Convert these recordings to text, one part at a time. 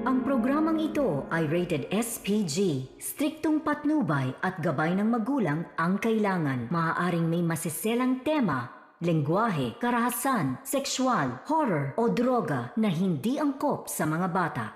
Ang programang ito ay rated SPG. Striktong patnubay at gabay ng magulang ang kailangan. Maaaring may masiselang tema, lengguwahe, karahasan, sexual, horror o droga na hindi angkop sa mga bata.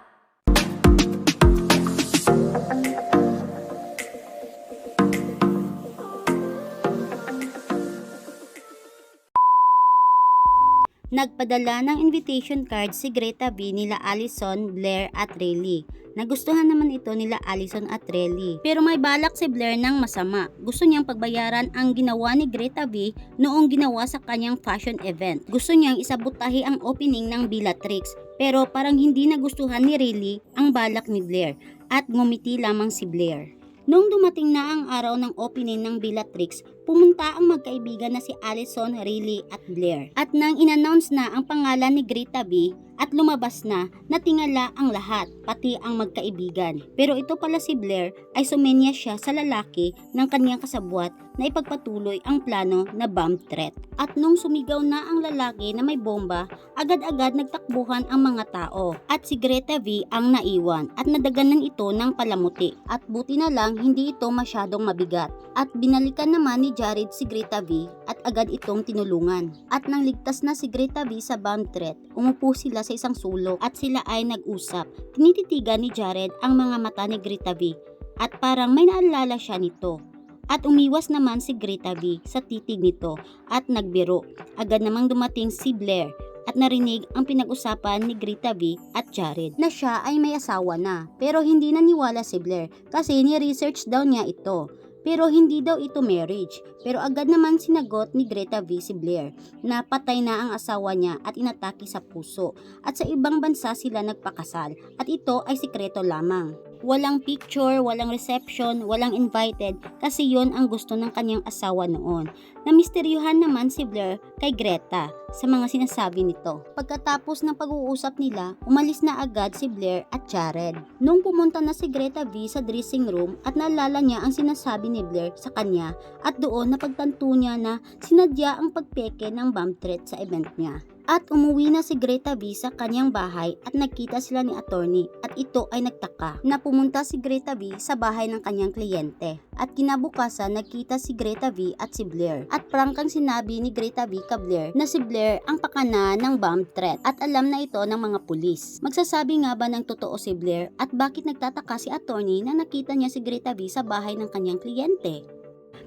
Nagpadala ng invitation card si Greta V nila Allison, Blair at Riley. Nagustuhan naman ito nila Allison at Riley. Pero may balak si Blair ng masama. Gusto niyang pagbayaran ang ginawa ni Greta V noong ginawa sa kanyang fashion event. Gusto niyang isabotahe ang opening ng Bellatrix. Pero parang hindi nagustuhan ni Riley ang balak ni Blair at ngumiti lamang si Blair. Nung dumating na ang araw ng opening ng Bellatrix, pumunta ang magkaibigan na si Allison, Riley at Blair. At nang in-announce na ang pangalan ni Greta V at lumabas na, natingala ang lahat, pati ang magkaibigan. Pero ito pala si Blair ay sumenya siya sa lalaki ng kanyang kasabwat na ipagpatuloy ang plano na bomb threat. At nung sumigaw na ang lalaki na may bomba, agad-agad nagtakbuhan ang mga tao. At si Greta V ang naiwan at nadaganan ito ng palamuti. At buti na lang hindi ito masyadong mabigat. At binalikan naman ni Jared si Greta V at agad itong tinulungan. At nang ligtas na si Greta V sa bomb threat, umupo sila sa isang sulok at sila ay nag-usap. Tinititigan ni Jared ang mga mata ni Greta V at parang may naalala siya nito. At umiwas naman si Greta V sa titig nito at nagbiro. Agad namang dumating si Blair at narinig ang pinag-usapan ni Greta V at Jared na siya ay may asawa na. Pero hindi naniwala si Blair kasi ni-research daw niya ito. Pero hindi daw ito marriage. Pero agad naman sinagot ni Greta V si Blair na patay na ang asawa niya at inatake sa puso. At sa ibang bansa sila nagpakasal at ito ay sikreto lamang. Walang picture, walang reception, walang invited kasi yon ang gusto ng kanyang asawa noon. Namisteryuhan naman si Blair kay Greta sa mga sinasabi nito. Pagkatapos ng pag-uusap nila, umalis na agad si Blair at Jared. Nung pumunta na si Greta V sa dressing room at naalala niya ang sinasabi ni Blair sa kanya at doon napagtanto niya na sinadya ang pagpeke ng bomb threat sa event niya. At umuwi na si Greta V sa kanyang bahay at nagkita sila ni attorney at ito ay nagtaka na pumunta si Greta V sa bahay ng kanyang kliyente. At kinabukasan nagkita si Greta V at si Blair. At prangkang sinabi ni Greta V ka Blair na si Blair ang pakana ng bomb threat at alam na ito ng mga pulis. Magsasabi nga ba ng totoo si Blair at bakit nagtataka si attorney na nakita niya si Greta V sa bahay ng kanyang kliyente?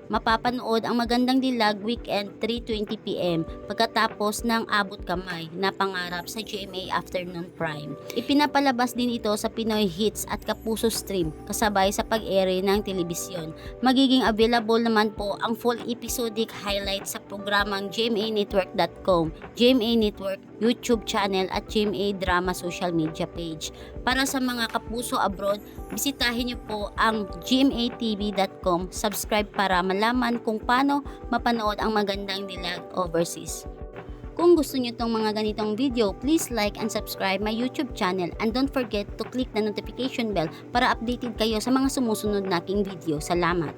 Mapapanood ang Magandang Dilag weekend 3:20 PM pagkatapos ng Abot Kamay na pangarap sa GMA Afternoon Prime. Ipinapalabas din ito sa Pinoy Hits at Kapuso Stream kasabay sa pag-ere ng telebisyon. Magiging available naman po ang full episodic highlights sa programang gmanetwork.com, GMA Network YouTube channel at GMA Drama social media page. Para sa mga kapuso abroad, bisitahin niyo po ang gmatv.com, subscribe para malaman kung paano mapanood ang Magandang Dilag overseas. Kung gusto niyo tong mga ganitong video, please like and subscribe my YouTube channel and don't forget to click the notification bell para updated kayo sa mga sumusunod nating video. Salamat!